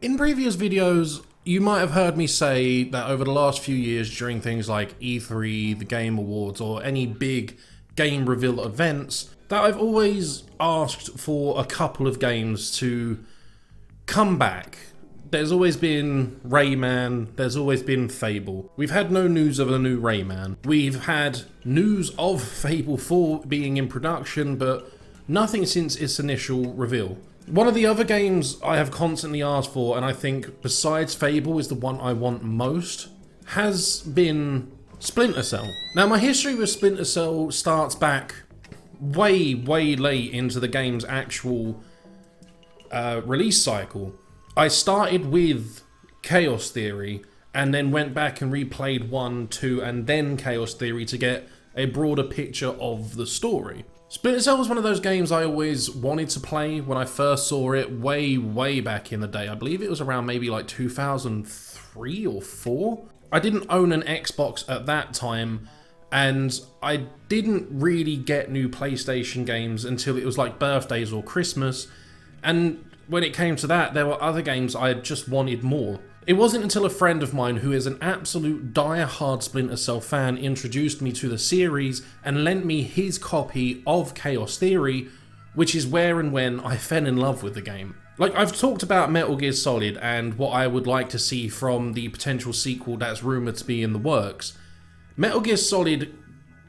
In previous videos, you might have heard me say that over the last few years during things like E3, the Game Awards, or any big game reveal events, that I've always asked for a couple of games to come back. There's always been Rayman, there's always been Fable. We've had no news of a new Rayman. We've had news of Fable 4 being in production, but nothing since its initial reveal. One of the other games I have constantly asked for, and I think besides Fable is the one I want most, has been Splinter Cell. Now, my history with Splinter Cell starts back way late into the game's actual release cycle. I started with Chaos Theory, and then went back and replayed 1, 2, and then Chaos Theory to get a broader picture of the story. Splinter Cell was one of those games I always wanted to play when I first saw it way back in the day. I believe it was around maybe like 2003 or 4. I didn't own an Xbox at that time, and I didn't really get new PlayStation games until it was like birthdays or Christmas, and when it came to that, there were other games I just wanted more. It wasn't until a friend of mine who is an absolute die-hard Splinter Cell fan introduced me to the series and lent me his copy of Chaos Theory, which is where and when I fell in love with the game. Like, I've talked about Metal Gear Solid and what I would like to see from the potential sequel that's rumoured to be in the works. Metal Gear Solid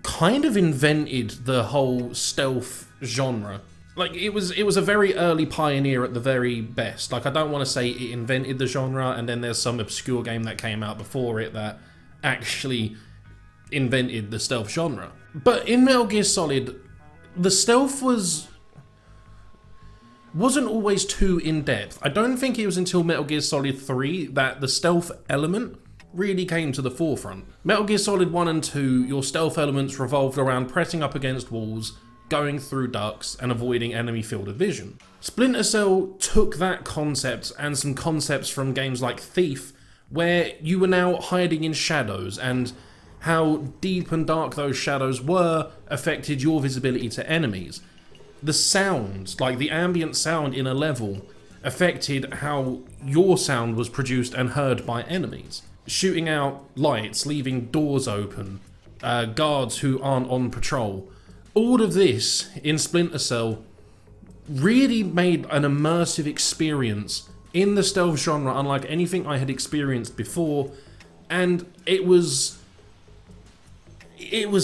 kind of invented the whole stealth genre. Like, it was a very early pioneer at the very best. Like, I don't want to say it invented the genre and then there's some obscure game that came out before it that actually invented the stealth genre. But in Metal Gear Solid, the stealth wasn't always too in-depth. I don't think it was until Metal Gear Solid 3 that the stealth element really came to the forefront. Metal Gear Solid 1 and 2, your stealth elements revolved around pressing up against walls, going through ducts, and avoiding enemy field of vision. Splinter Cell took that concept and some concepts from games like Thief, where you were now hiding in shadows, and how deep and dark those shadows were affected your visibility to enemies. The sound, like the ambient sound in a level, affected how your sound was produced and heard by enemies. Shooting out lights, leaving doors open, guards who aren't on patrol. All of this in Splinter Cell really made an immersive experience in the stealth genre unlike anything I had experienced before, and it was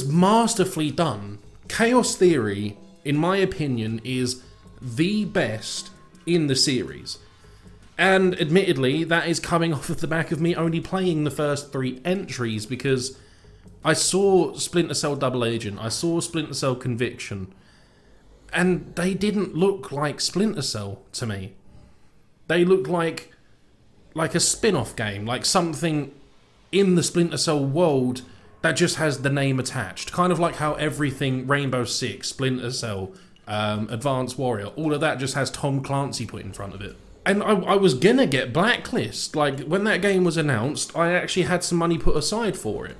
masterfully done. Chaos Theory, in my opinion, is the best in the series. And admittedly, that is coming off of the back of me only playing the first 3 entries, because I saw Splinter Cell Double Agent, I saw Splinter Cell Conviction, and they didn't look like Splinter Cell to me. They looked like a spin-off game, like something in the Splinter Cell world that just has the name attached. Kind of like how everything Rainbow Six, Splinter Cell, Advanced Warrior, all of that just has Tom Clancy put in front of it. And I was gonna get Blacklist. Like, when that game was announced, I actually had some money put aside for it.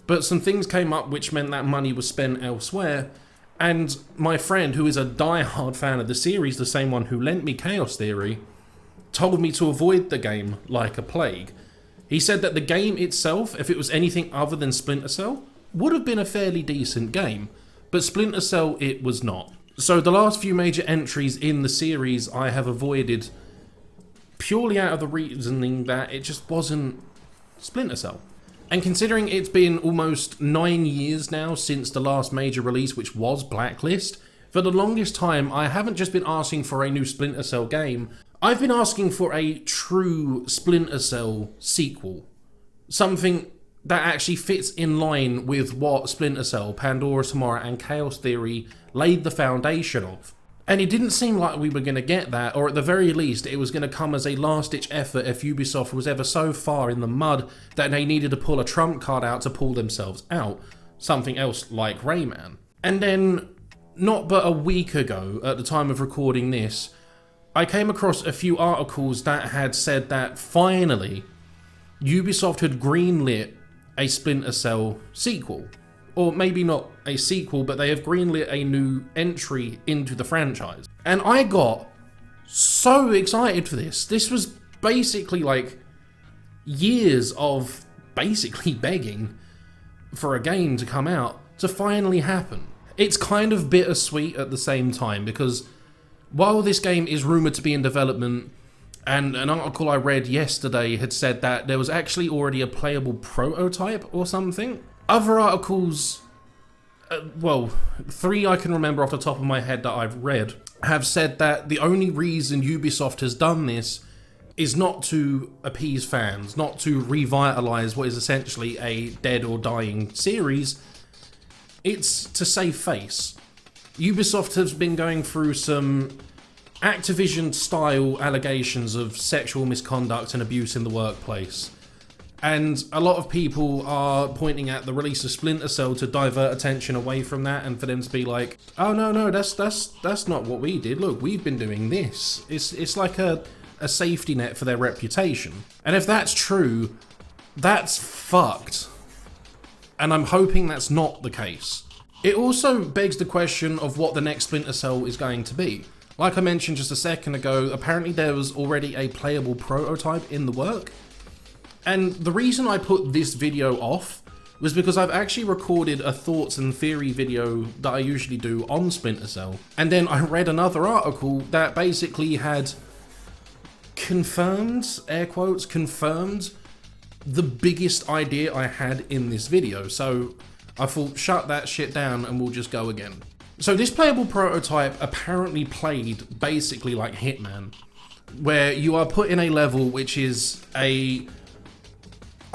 But some things came up which meant that money was spent elsewhere, and my friend, who is a die-hard fan of the series, the same one who lent me Chaos Theory, told me to avoid the game like a plague. He said that the game itself, if it was anything other than Splinter Cell, would have been a fairly decent game, but Splinter Cell it was not. So the last few major entries in the series I have avoided purely out of the reasoning that it just wasn't Splinter Cell. And considering it's been almost 9 years now since the last major release, which was Blacklist, for the longest time I haven't just been asking for a new Splinter Cell game, I've been asking for a true Splinter Cell sequel. Something that actually fits in line with what Splinter Cell, Pandora, and Chaos Theory laid the foundation of. And it didn't seem like we were going to get that, or at the very least it was going to come as a last-ditch effort if Ubisoft was ever so far in the mud that they needed to pull a trump card out to pull themselves out. Something else like Rayman. And then, not but a week ago, at the time of recording this, I came across a few articles that had said that finally Ubisoft had greenlit a Splinter Cell sequel. Or maybe not a sequel, but they have greenlit a new entry into the franchise. And I got so excited for this. This was basically like years of basically begging for a game to come out to finally happen. It's kind of bittersweet at the same time, because while this game is rumoured to be in development, and an article I read yesterday had said that there was actually already a playable prototype or something. Other articles, well, 3 I can remember off the top of my head that I've read, have said that the only reason Ubisoft has done this is not to appease fans, not to revitalise what is essentially a dead or dying series. It's to save face. Ubisoft has been going through some Activision-style allegations of sexual misconduct and abuse in the workplace. And a lot of people are pointing at the release of Splinter Cell to divert attention away from that, and for them to be like, oh no, that's not what we did. Look, we've been doing this. It's like a safety net for their reputation. And if that's true, that's fucked. And I'm hoping that's not the case. It also begs the question of what the next Splinter Cell is going to be. Like I mentioned just a second ago, apparently there was already a playable prototype in the work. And the reason I put this video off was because I've actually recorded a thoughts and theory video that I usually do on Splinter Cell. And then I read another article that basically had confirmed, air quotes, confirmed the biggest idea I had in this video. So I thought, shut that shit down and we'll just go again. So this playable prototype apparently played basically like Hitman, where you are put in a level which is a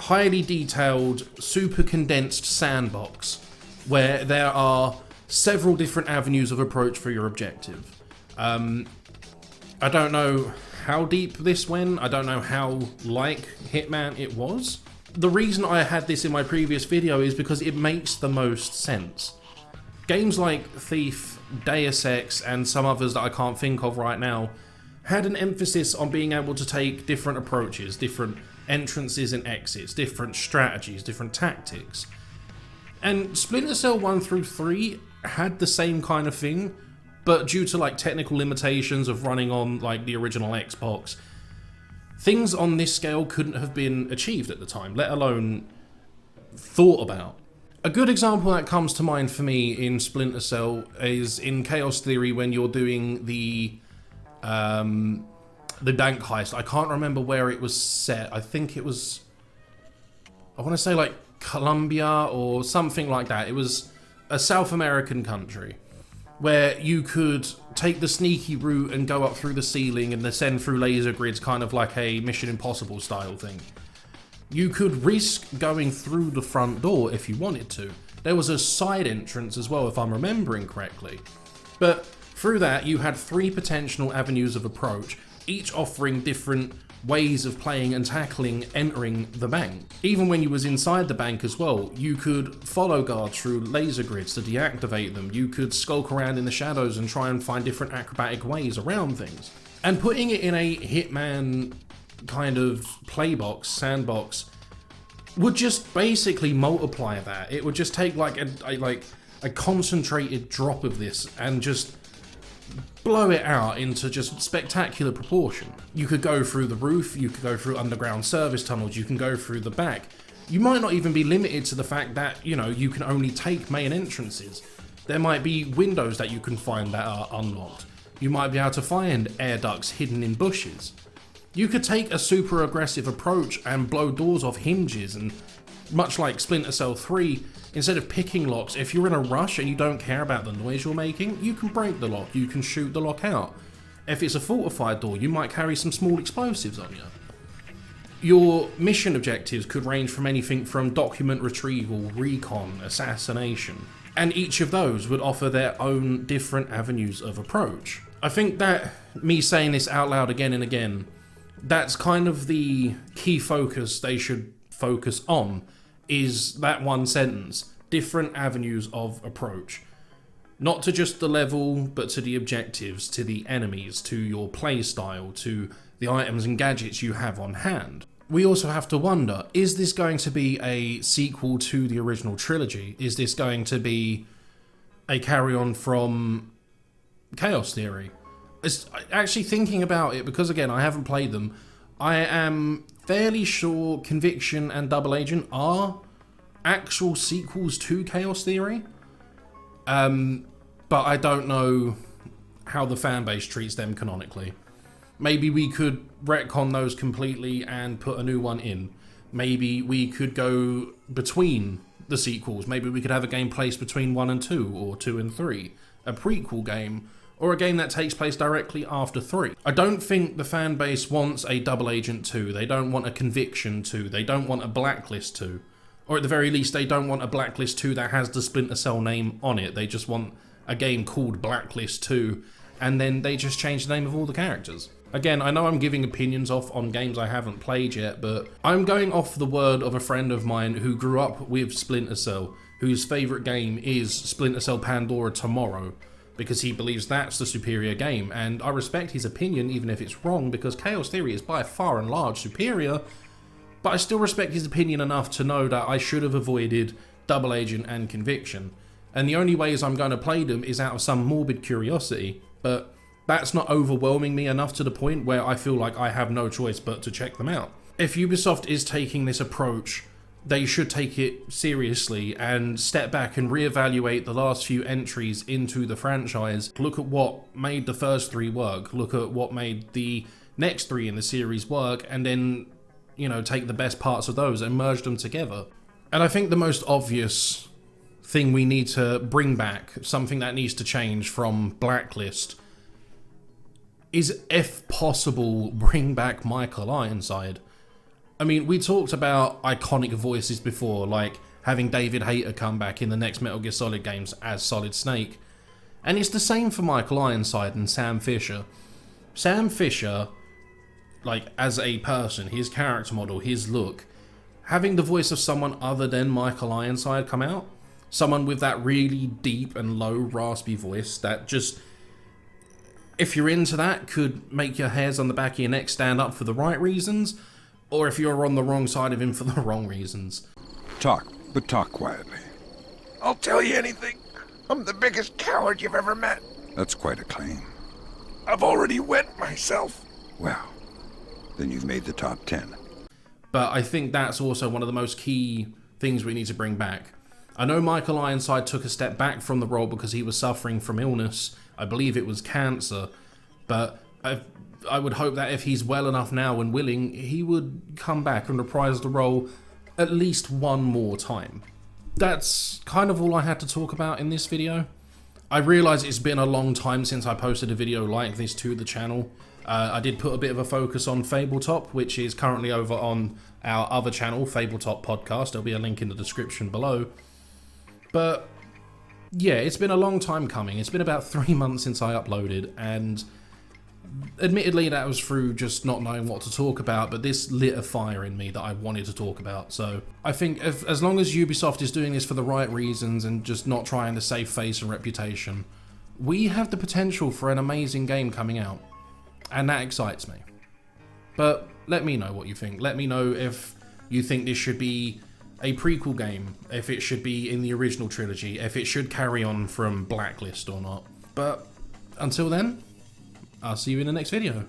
highly detailed, super condensed sandbox, where there are several different avenues of approach for your objective. I don't know how deep this went, I don't know how like Hitman it was. The reason I had this in my previous video is because it makes the most sense. Games like Thief, Deus Ex, and some others that I can't think of right now had an emphasis on being able to take different approaches, different entrances and exits, different strategies, different tactics. And Splinter Cell 1 through 3 had the same kind of thing, but due to like technical limitations of running on like the original Xbox, things on this scale couldn't have been achieved at the time, let alone thought about. A good example that comes to mind for me in Splinter Cell is in Chaos Theory when you're doing the bank heist. I can't remember where it was set. I think it was, I want to say like Colombia or something like that. It was a South American country where you could take the sneaky route and go up through the ceiling and descend through laser grids, kind of like a Mission Impossible style thing. You could risk going through the front door if you wanted to. There was a side entrance as well, if I'm remembering correctly. But through that, you had 3 potential avenues of approach, each offering different ways of playing and tackling entering the bank. Even when you was inside the bank as well, you could follow guards through laser grids to deactivate them. You could skulk around in the shadows and try and find different acrobatic ways around things. And putting it in a Hitman kind of playbox, sandbox, would just basically multiply that. It would just take like a concentrated drop of this and just blow it out into just spectacular proportion. You could go through the roof, you could go through underground service tunnels, you can go through the back. You might not even be limited to the fact that, you know, you can only take main entrances. There might be windows that you can find that are unlocked. You might be able to find air ducts hidden in bushes. You could take a super aggressive approach and blow doors off hinges, and much like Splinter Cell 3, instead of picking locks, if you're in a rush and you don't care about the noise you're making, you can break the lock, you can shoot the lock out. If it's a fortified door, you might carry some small explosives on you. Your mission objectives could range from anything from document retrieval, recon, assassination, and each of those would offer their own different avenues of approach. I think that me saying this out loud again and again, that's kind of the key focus they should focus on, is that one sentence: different avenues of approach. Not to just the level, but to the objectives, to the enemies, to your play style, to the items and gadgets you have on hand. We also have to wonder, is this going to be a sequel to the original trilogy? Is this going to be a carry-on from Chaos Theory? It's actually thinking about it, because again, I haven't played them. I am fairly sure Conviction and Double Agent are actual sequels to Chaos Theory. But I don't know how the fan base treats them canonically. Maybe we could retcon those completely and put a new one in. Maybe we could go between the sequels. Maybe we could have a game placed between 1 and 2, or 2 and 3. A prequel game, or a game that takes place directly after 3. I don't think the fan base wants a Double Agent 2. They don't want a Conviction 2. They don't want a Blacklist 2. Or at the very least, they don't want a Blacklist 2 that has the Splinter Cell name on it. They just want a game called Blacklist 2, and then they just change the name of all the characters. Again, I know I'm giving opinions off on games I haven't played yet, but I'm going off the word of a friend of mine who grew up with Splinter Cell, whose favourite game is Splinter Cell Pandora Tomorrow, because he believes that's the superior game, and I respect his opinion even if it's wrong, because Chaos Theory is by far and large superior, but I still respect his opinion enough to know that I should have avoided Double Agent and Conviction. And the only ways I'm going to play them is out of some morbid curiosity, but that's not overwhelming me enough to the point where I feel like I have no choice but to check them out. If Ubisoft is taking this approach, they should take it seriously and step back and reevaluate the last few entries into the franchise. Look at what made the first 3 work, look at what made the next 3 in the series work, and then, you know, take the best parts of those and merge them together. And I think the most obvious thing we need to bring back, something that needs to change from Blacklist, is, if possible, bring back Michael Ironside. I mean, we talked about iconic voices before, like having David Hayter come back in the next Metal Gear Solid games as Solid Snake. And it's the same for Michael Ironside and Sam Fisher. Sam Fisher, like, as a person, his character model, his look, having the voice of someone other than Michael Ironside come out, someone with that really deep and low raspy voice that just, if you're into that, could make your hairs on the back of your neck stand up for the right reasons, or if you're on the wrong side of him for the wrong reasons. Talk, but talk quietly. I'll tell you anything. I'm the biggest coward you've ever met. That's quite a claim. I've already wet myself. Well, then you've made the top 10. But I think that's also one of the most key things we need to bring back. I know Michael Ironside took a step back from the role because he was suffering from illness. I believe it was cancer. But I would hope that if he's well enough now and willing, he would come back and reprise the role at least one more time. That's kind of all I had to talk about in this video. I realise it's been a long time since I posted a video like this to the channel. I did put a bit of a focus on Fabletop, which is currently over on our other channel, Fabletop Podcast. There'll be a link in the description below. But yeah, it's been a long time coming. It's been about 3 months since I uploaded, and admittedly that was through just not knowing what to talk about, but this lit a fire in me that I wanted to talk about. So I think as long as Ubisoft is doing this for the right reasons and just not trying to save face and reputation, we have the potential for an amazing game coming out, and that excites me. But let me know what you think. Let me know if you think this should be a prequel game, if it should be in the original trilogy, if it should carry on from Blacklist or not. But until then, I'll see you in the next video.